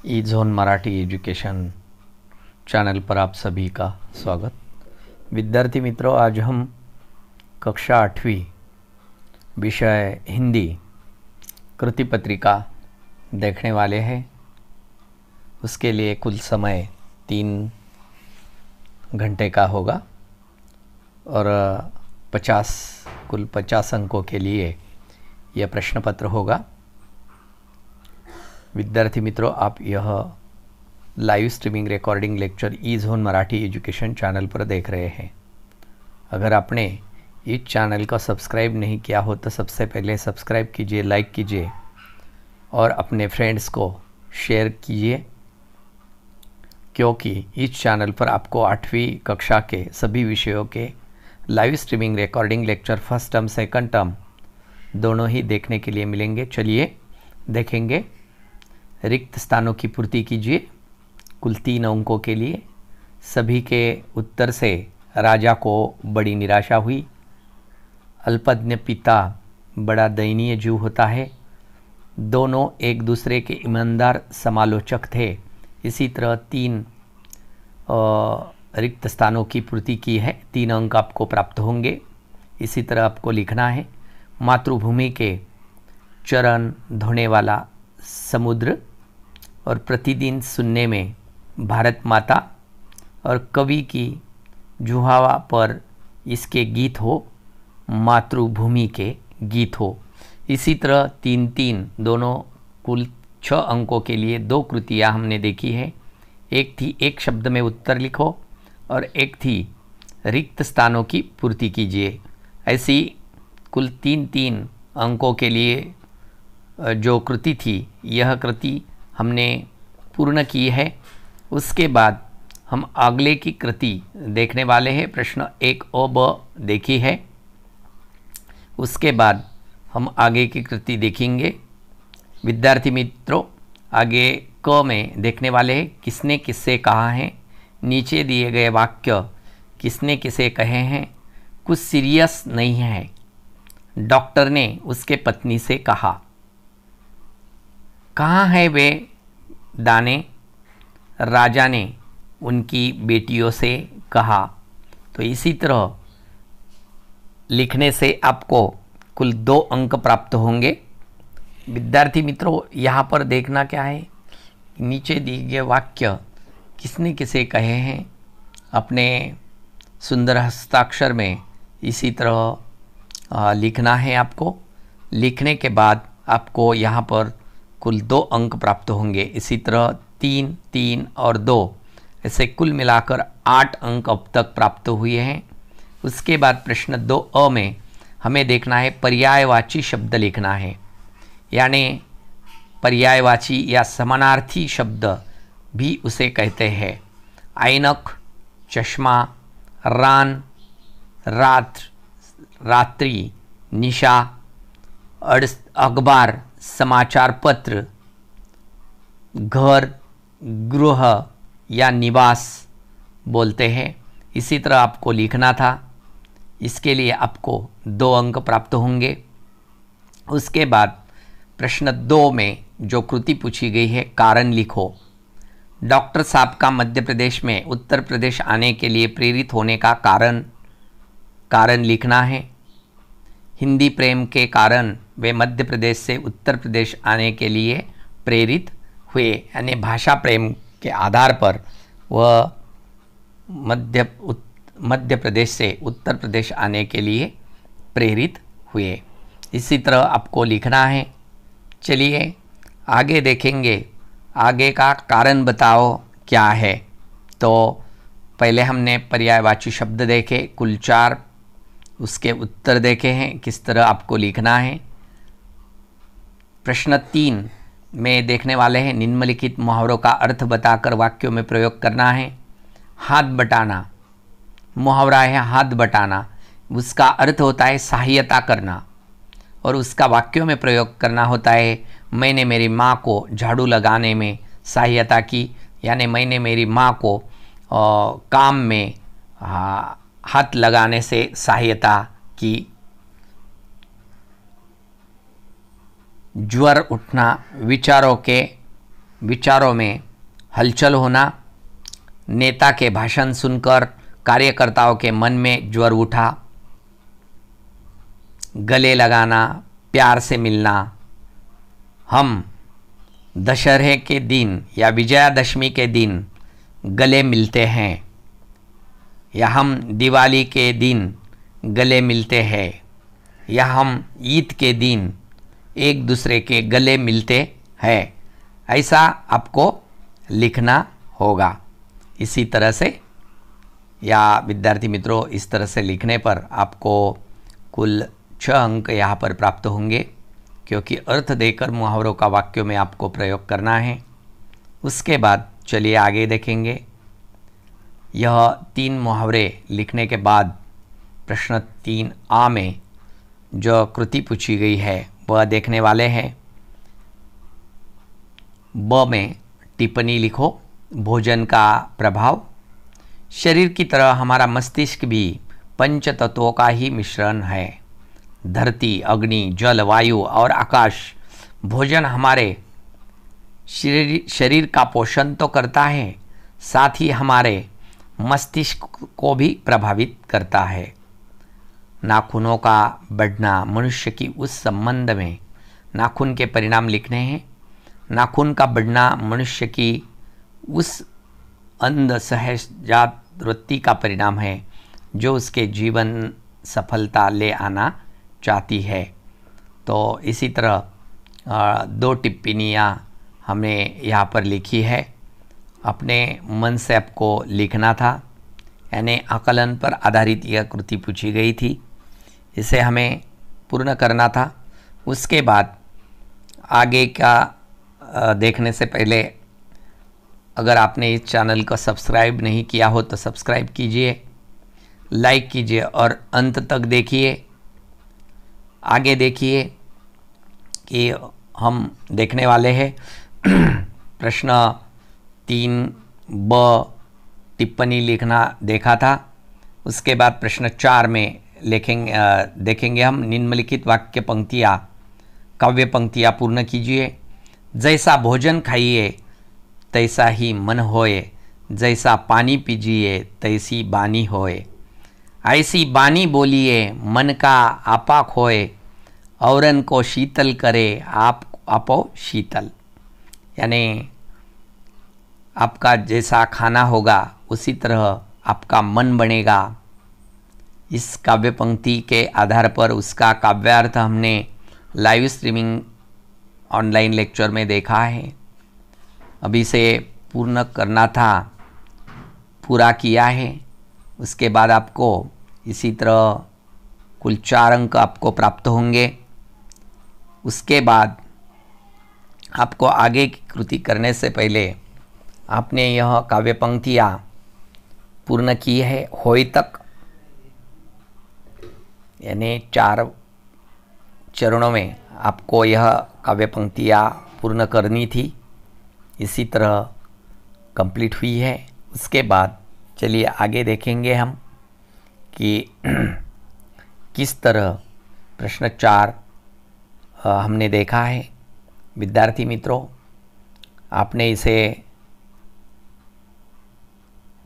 ई zone Marathi education channel पर आप सभी का स्वागत। विद्यार्थी मित्रों, आज हम कक्षा 8वीं विषय हिंदी कृति पत्रिका देखने वाले हैं। उसके लिए कुल समय 3 घंटे का होगा और कुल 50 अंकों के लिए यह प्रश्न पत्र होगा। विद्यार्थी मित्रों, आप यह लाइव स्ट्रीमिंग रिकॉर्डिंग लेक्चर ई जोन मराठी एजुकेशन चैनल पर देख रहे हैं। अगर आपने इस चैनल को सब्सक्राइब नहीं किया हो तो सबसे पहले सब्सक्राइब कीजिए, लाइक कीजिए और अपने फ्रेंड्स को शेयर कीजिए, क्योंकि इस चैनल पर आपको 8वीं कक्षा के सभी विषयों के live streaming recording lecture first term second term दोनों ही देखने के लिए मिलेंगे। चलिए देखेंगे। रिक्त स्थानों की पूर्ति कीजिए कुल 3 अंकों के लिए। सभी के उत्तर से राजा को बड़ी निराशा हुई। अल्पज्ञ पिता बड़ा दयनीय जीव होता है। दोनों एक दूसरे के ईमानदार समालोचक थे। इसी तरह 3 रिक्त स्थानों की पूर्ति की है। 3 अंक आपको प्राप्त होंगे। इसी तरह आपको लिखना है, मातृभूमि के चरण धोने वाला समुद्र और प्रतिदिन सुनने में भारत माता और कवि की जुहावा पर इसके गीत हो, मातृभूमि के गीत हो। इसी तरह 3-3 दोनों कुल 6 अंकों के लिए 2 कृतियाँ हमने देखी है। एक थी एक शब्द में उत्तर लिखो और एक थी रिक्त स्थानों की पूर्ति कीजिए। ऐसी कुल 3-3 अंकों के लिए जो कृति थी, यह कृति हमने पूर्ण की है। उसके बाद हम अगले की कृति देखने वाले हैं। प्रश्न 1 अ ब देखी है। उसके बाद हम आगे की कृति देखेंगे। विद्यार्थी मित्रों, आगे क में देखने वाले हैं किसने किससे कहा है। नीचे दिए गए वाक्य किसने किसे कहे हैं। कुछ सीरियस नहीं है। डॉक्टर ने उसके पत्नी से कहा। कहाँ है वे दाने, राजा ने उनकी बेटियों से कहा। तो इसी तरह लिखने से आपको कुल 2 अंक प्राप्त होंगे। विद्यार्थी मित्रों, यहाँ पर देखना क्या है, नीचे दिए गए वाक्य किसने किसे कहे हैं अपने सुंदर हस्ताक्षर में इसी तरह लिखना है आपको। लिखने के बाद आपको यहाँ पर कुल 2 अंक प्राप्त होंगे। इसी तरह 3, 3 और 2 ऐसे कुल मिलाकर 8 अंक अब तक प्राप्त हुए हैं। उसके बाद प्रश्न 2 अ में हमें देखना है पर्यायवाची शब्द लिखना है, यानी पर्यायवाची या समानार्थी शब्द भी उसे कहते हैं। ऐनक, चश्मा, रान, रात, रात्रि, निशा, अखबार, समाचार पत्र, घर, गृह या निवास बोलते हैं। इसी तरह आपको लिखना था। इसके लिए आपको 2 अंक प्राप्त होंगे। उसके बाद प्रश्न 2 में जो कृति पूछी गई है, कारण लिखो। डॉक्टर साहब का मध्य प्रदेश में उत्तर प्रदेश आने के लिए प्रेरित होने का कारण लिखना है। हिंदी प्रेम के कारण वे मध्य प्रदेश से उत्तर प्रदेश आने के लिए प्रेरित हुए, यानी भाषा प्रेम के आधार पर वह मध्य प्रदेश से उत्तर प्रदेश आने के लिए प्रेरित हुए। इसी तरह आपको लिखना है। चलिए आगे देखेंगे। आगे का कारण बताओ क्या है। तो पहले हमने पर्यायवाची शब्द देखे कुल 4, उसके उत्तर देखे हैं किस तरह आपको लिखना है। प्रश्न 3 में देखने वाले हैं निम्नलिखित मुहावरों का अर्थ बताकर वाक्यों में प्रयोग करना है। हाथ बटाना मुहावरा है, हाथ बटाना। उसका अर्थ होता है सहायता करना और उसका वाक्यों में प्रयोग करना होता है मैंने मेरी माँ को झाड़ू लगाने में सहायता की, यानी मैंने मेरी माँ को काम में हाथ लगाने से सहायता की। ज्वर उठना विचारों के विचारों में हलचल होना, नेता के भाषण सुनकर कार्यकर्ताओं के मन में ज्वर उठा, गले लगाना, प्यार से मिलना। हम दशहरे के दिन या विजयादशमी के दिन गले मिलते हैं, या हम दिवाली के दिन गले मिलते हैं, या हम ईद के दिन एक दूसरे के गले मिलते हैं, ऐसा आपको लिखना होगा। इसी तरह से, या विद्यार्थी मित्रों, इस तरह से लिखने पर आपको कुल 6 अंक यहाँ पर प्राप्त होंगे, क्योंकि अर्थ देकर मुहावरों का वाक्यों में आपको प्रयोग करना है। उसके बाद चलिए आगे देखेंगे। यह 3 मुहावरे लिखने के बाद प्रश्न 3A में जो कृति पूछी गई है वह देखने वाले हैं। ब में टिप्पणी लिखो। भोजन का प्रभाव। शरीर की तरह हमारा मस्तिष्क भी 5 तत्वों का ही मिश्रण है। धरती, अग्नि, जल, वायु और आकाश। भोजन हमारे शरीर का पोषण तो करता है, साथ ही हमारे मस्तिष्क को भी प्रभावित करता है। नाखूनों का बढ़ना मनुष्य की उस संबंध में नाखून के परिणाम लिखने हैं। नाखून का बढ़ना मनुष्य की उस अंध सहजात वृत्ति का परिणाम है जो उसके जीवन सफलता ले आना चाहती है। तो इसी तरह 2 टिप्पणियाँ हमने यहाँ पर लिखी है। अपने मन से आपको लिखना था, यानी आकलन पर आधारित यह कृति पूछी गई थी, इसे हमें पूर्ण करना था। उसके बाद आगे का देखने से पहले अगर आपने इस चैनल को सब्सक्राइब नहीं किया हो तो सब्सक्राइब कीजिए, लाइक कीजिए और अंत तक देखिए। आगे देखिए कि हम देखने वाले हैं प्रश्न 3B टिप्पणी लिखना देखा था। उसके बाद प्रश्न 4 में देखेंगे हम निम्नलिखित वाक्य पंक्तियाँ, काव्य पंक्तियाँ पूर्ण कीजिए। जैसा भोजन खाइए तैसा ही मन होए, जैसा पानी पीजिए तैसी बानी होए। ऐसी बानी बोलिए मन का आपा खोए, औरन को शीतल करे आपो शीतल। यानी आपका जैसा खाना होगा उसी तरह आपका मन बनेगा। इस काव्य पंक्ति के आधार पर उसका काव्यार्थ हमने लाइव स्ट्रीमिंग ऑनलाइन लेक्चर में देखा है। अभी से पूर्ण करना था, पूरा किया है। उसके बाद आपको इसी तरह कुल 4 अंक आपको प्राप्त होंगे। उसके बाद आपको आगे की कृति करने से पहले आपने यह काव्य पंक्तियाँ पूर्ण की है होय तक, यानी 4 चरणों में आपको यह काव्य पंक्तियाँ पूर्ण करनी थी। इसी तरह कंप्लीट हुई है। उसके बाद चलिए आगे देखेंगे हम कि किस तरह प्रश्न 4 हमने देखा है। विद्यार्थी मित्रों, आपने इसे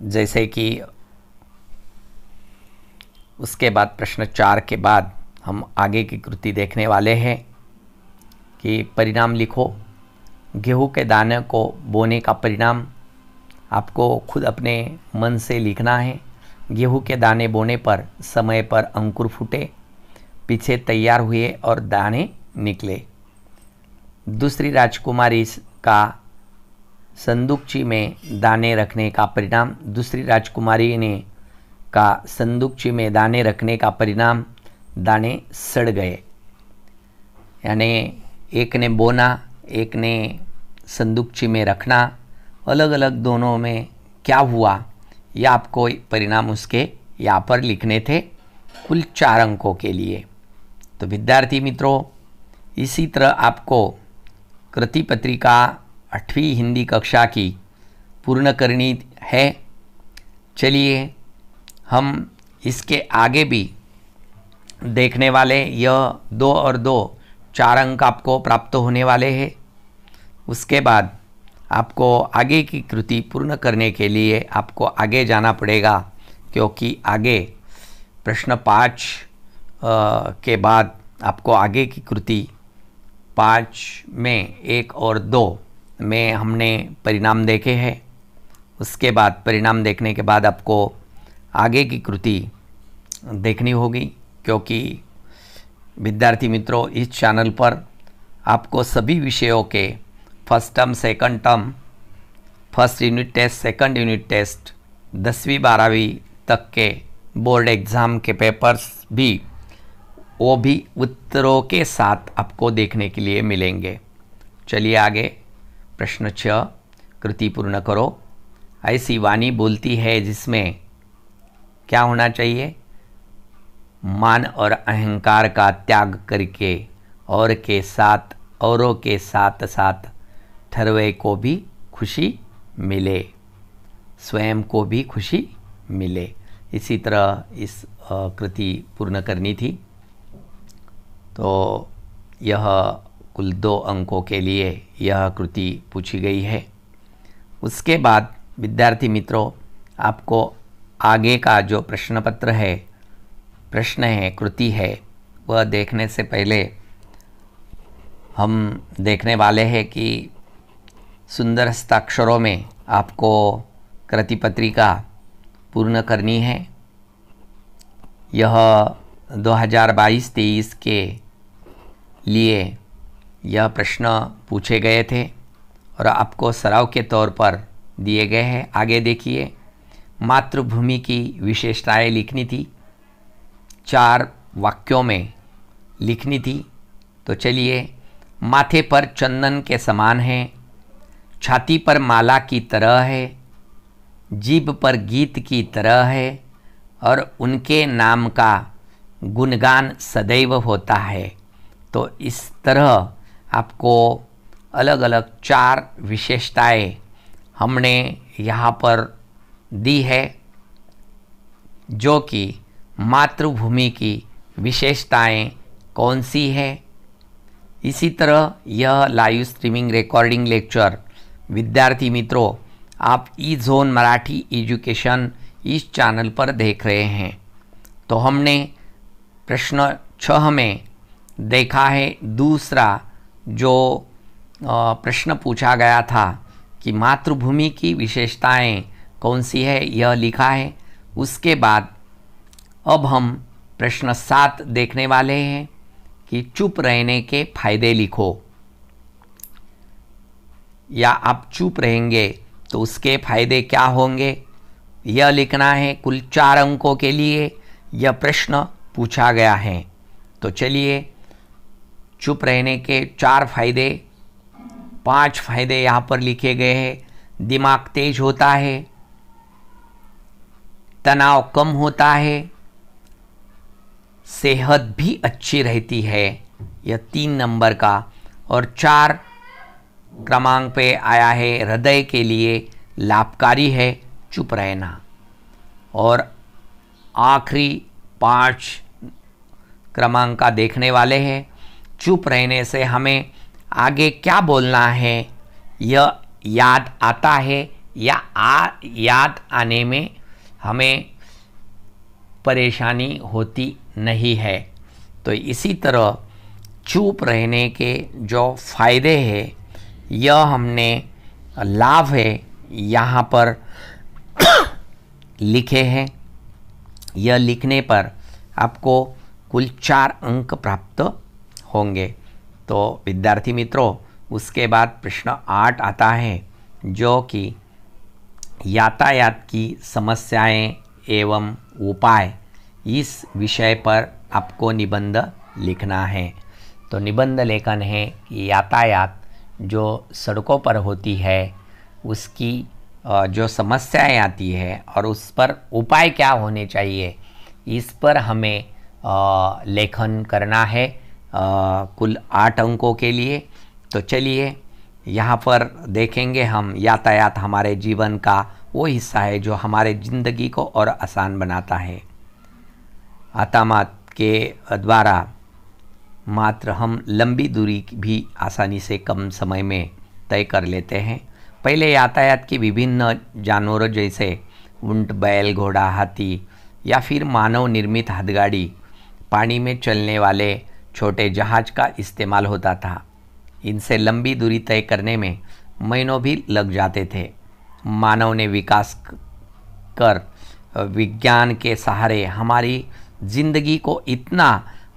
जैसे कि उसके बाद प्रश्न 4 के बाद हम आगे की कृति देखने वाले हैं कि परिणाम लिखो। गेहूं के दाने को बोने का परिणाम आपको खुद अपने मन से लिखना है। गेहूं के दाने बोने पर समय पर अंकुर फूटे, पीछे तैयार हुए और दाने निकले। दूसरी राजकुमारी का संदूकची में दाने रखने का परिणाम। दूसरी राजकुमारी ने का संदूकची में दाने रखने का परिणाम दाने सड़ गए। यानी एक ने बोना, एक ने संदूकची में रखना, अलग अलग दोनों में क्या हुआ यह आपको परिणाम उसके यहाँ पर लिखने थे कुल 4 अंकों के लिए। तो विद्यार्थी मित्रों, इसी तरह आपको कृति पत्रिका 8वीं हिंदी कक्षा की पूर्ण करनी है। चलिए हम इसके आगे भी देखने वाले। यह 2 और 2 4 अंक आपको प्राप्त होने वाले हैं। उसके बाद आपको आगे की कृति पूर्ण करने के लिए आपको आगे जाना पड़ेगा, क्योंकि आगे प्रश्न 5 के बाद आपको आगे की कृति 5 में 1 और 2 में हमने परिणाम देखे हैं। उसके बाद परिणाम देखने के बाद आपको आगे की कृति देखनी होगी, क्योंकि विद्यार्थी मित्रों, इस चैनल पर आपको सभी विषयों के first term, second term, first unit test, second unit test, 10वीं 12वीं तक के बोर्ड एग्ज़ाम के पेपर्स भी, वो भी उत्तरों के साथ आपको देखने के लिए मिलेंगे। चलिए आगे, प्रश्न 6, कृति पूर्ण करो। ऐसी वाणी बोलती है जिसमें क्या होना चाहिए? मान और अहंकार का त्याग करके औरों के साथ साथ ठरवे को भी खुशी मिले, स्वयं को भी खुशी मिले। इसी तरह इस कृति पूर्ण करनी थी। तो यह कुल 2 अंकों के लिए यह कृति पूछी गई है। उसके बाद विद्यार्थी मित्रों, आपको आगे का जो प्रश्न पत्र है, प्रश्न है, कृति है, वह देखने से पहले हम देखने वाले हैं कि सुंदर हस्ताक्षरों में आपको कृति पत्रिका पूर्ण करनी है। यह 2022-23 के लिए यह प्रश्न पूछे गए थे और आपको सराव के तौर पर दिए गए हैं। आगे देखिए, मातृभूमि की विशेषताएं लिखनी थी, 4 वाक्यों में लिखनी थी। तो चलिए, माथे पर चंदन के समान है, छाती पर माला की तरह है, जीभ पर गीत की तरह है और उनके नाम का गुणगान सदैव होता है। तो इस तरह आपको अलग अलग 4 विशेषताएं हमने यहाँ पर दी है, जो कि मातृभूमि की विशेषताएं कौन सी है। इसी तरह यह लाइव स्ट्रीमिंग रिकॉर्डिंग लेक्चर विद्यार्थी मित्रों, आप ई-ज़ोन मराठी एजुकेशन इस चैनल पर देख रहे हैं। तो हमने प्रश्न 6 में देखा है, दूसरा जो प्रश्न पूछा गया था कि मातृभूमि की विशेषताएं कौन सी है, यह लिखा है। उसके बाद अब हम प्रश्न 7 देखने वाले हैं कि चुप रहने के फायदे लिखो, या आप चुप रहेंगे तो उसके फायदे क्या होंगे, यह लिखना है। कुल 4 अंकों के लिए यह प्रश्न पूछा गया है। तो चलिए, चुप रहने के 4 फायदे, 5 फायदे यहाँ पर लिखे गए हैं। दिमाग तेज होता है, तनाव कम होता है, सेहत भी अच्छी रहती है, यह 3 नंबर का। और 4 क्रमांक पे आया है, हृदय के लिए लाभकारी है चुप रहना। और आखिरी 5 क्रमांक का देखने वाले हैं, चुप रहने से हमें आगे क्या बोलना है यह याद आता है या याद आने में हमें परेशानी होती नहीं है। तो इसी तरह चुप रहने के जो फायदे हैं, यह हमने लाभ है यहाँ पर लिखे हैं। यह लिखने पर आपको कुल 4 अंक प्राप्त होंगे। तो विद्यार्थी मित्रों, उसके बाद प्रश्न 8 आता है, जो कि यातायात की समस्याएं एवं उपाय, इस विषय पर आपको निबंध लिखना है। तो निबंध लेखन है कि यातायात जो सड़कों पर होती है उसकी जो समस्याएं आती है और उस पर उपाय क्या होने चाहिए, इस पर हमें लेखन करना है कुल 8 अंकों के लिए। तो चलिए, यहाँ पर देखेंगे हम, यातायात हमारे जीवन का वो हिस्सा है जो हमारे ज़िंदगी को और आसान बनाता है। यातायात के द्वारा मात्र हम लंबी दूरी भी आसानी से कम समय में तय कर लेते हैं पहले यातायात की विभिन्न जानवरों जैसे ऊंट, बैल, घोड़ा, हाथी या फिर मानव निर्मित हथगाड़ी, पानी में चलने वाले छोटे जहाज का इस्तेमाल होता था। इनसे लंबी दूरी तय करने में महीनों भी लग जाते थे। मानव ने विकास कर विज्ञान के सहारे हमारी ज़िंदगी को इतना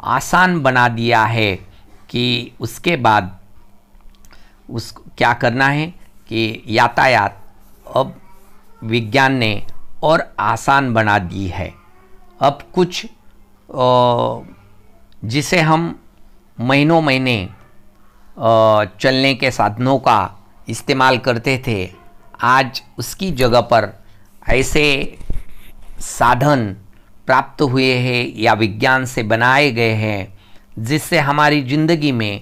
आसान बना दिया है कि उसके बाद क्या करना है कि यातायात अब विज्ञान ने और आसान बना दी है। अब कुछ जिसे हम महीनों महीने चलने के साधनों का इस्तेमाल करते थे, आज उसकी जगह पर ऐसे साधन प्राप्त हुए हैं या विज्ञान से बनाए गए हैं जिससे हमारी ज़िंदगी में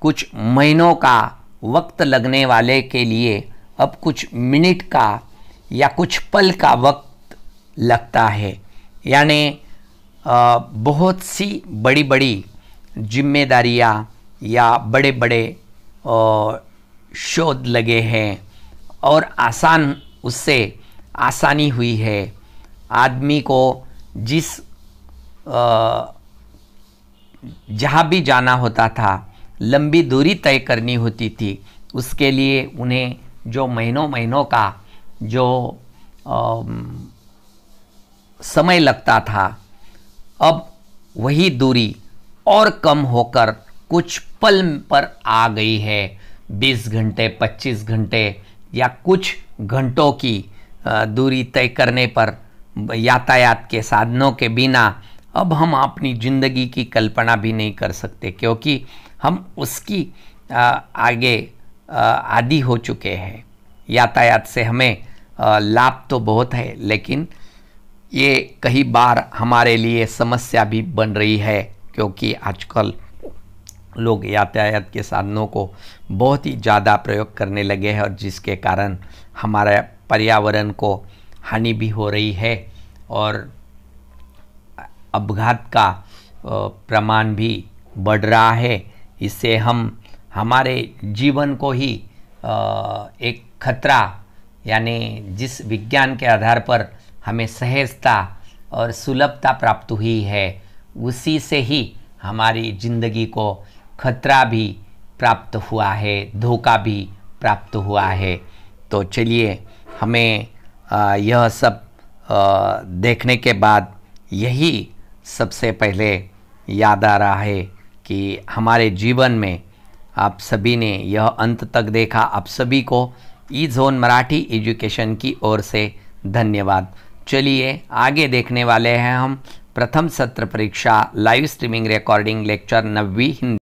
कुछ महीनों का वक्त लगने वाले के लिए अब कुछ मिनट का या कुछ पल का वक्त लगता है। यानी बहुत सी बड़ी बड़ी जिम्मेदारियां या बड़े बड़े शोध लगे हैं और उससे आसानी हुई है। आदमी को जहाँ भी जाना होता था, लंबी दूरी तय करनी होती थी, उसके लिए उन्हें जो महीनों का जो समय लगता था, अब वही दूरी और कम होकर कुछ पल पर आ गई है। 20 घंटे, 25 घंटे या कुछ घंटों की दूरी तय करने पर यातायात के साधनों के बिना अब हम अपनी ज़िंदगी की कल्पना भी नहीं कर सकते, क्योंकि हम उसकी आगे आदी हो चुके हैं। यातायात से हमें लाभ तो बहुत है, लेकिन ये कई बार हमारे लिए समस्या भी बन रही है, क्योंकि आजकल लोग यातायात के साधनों को बहुत ही ज़्यादा प्रयोग करने लगे हैं और जिसके कारण हमारे पर्यावरण को हानि भी हो रही है और अपघात का प्रमाण भी बढ़ रहा है। इससे हम हमारे जीवन को ही एक खतरा, यानी जिस विज्ञान के आधार पर हमें सहजता और सुलभता प्राप्त हुई है, उसी से ही हमारी ज़िंदगी को खतरा भी प्राप्त हुआ है, धोखा भी प्राप्त हुआ है। तो चलिए, हमें यह सब देखने के बाद यही सबसे पहले याद आ रहा है कि हमारे जीवन में आप सभी ने यह अंत तक देखा। आप सभी को ई-ज़ोन मराठी एजुकेशन की ओर से धन्यवाद। चलिए आगे देखने वाले हैं हम प्रथम सत्र परीक्षा लाइव स्ट्रीमिंग रिकॉर्डिंग लेक्चर 9वीं हिंदी।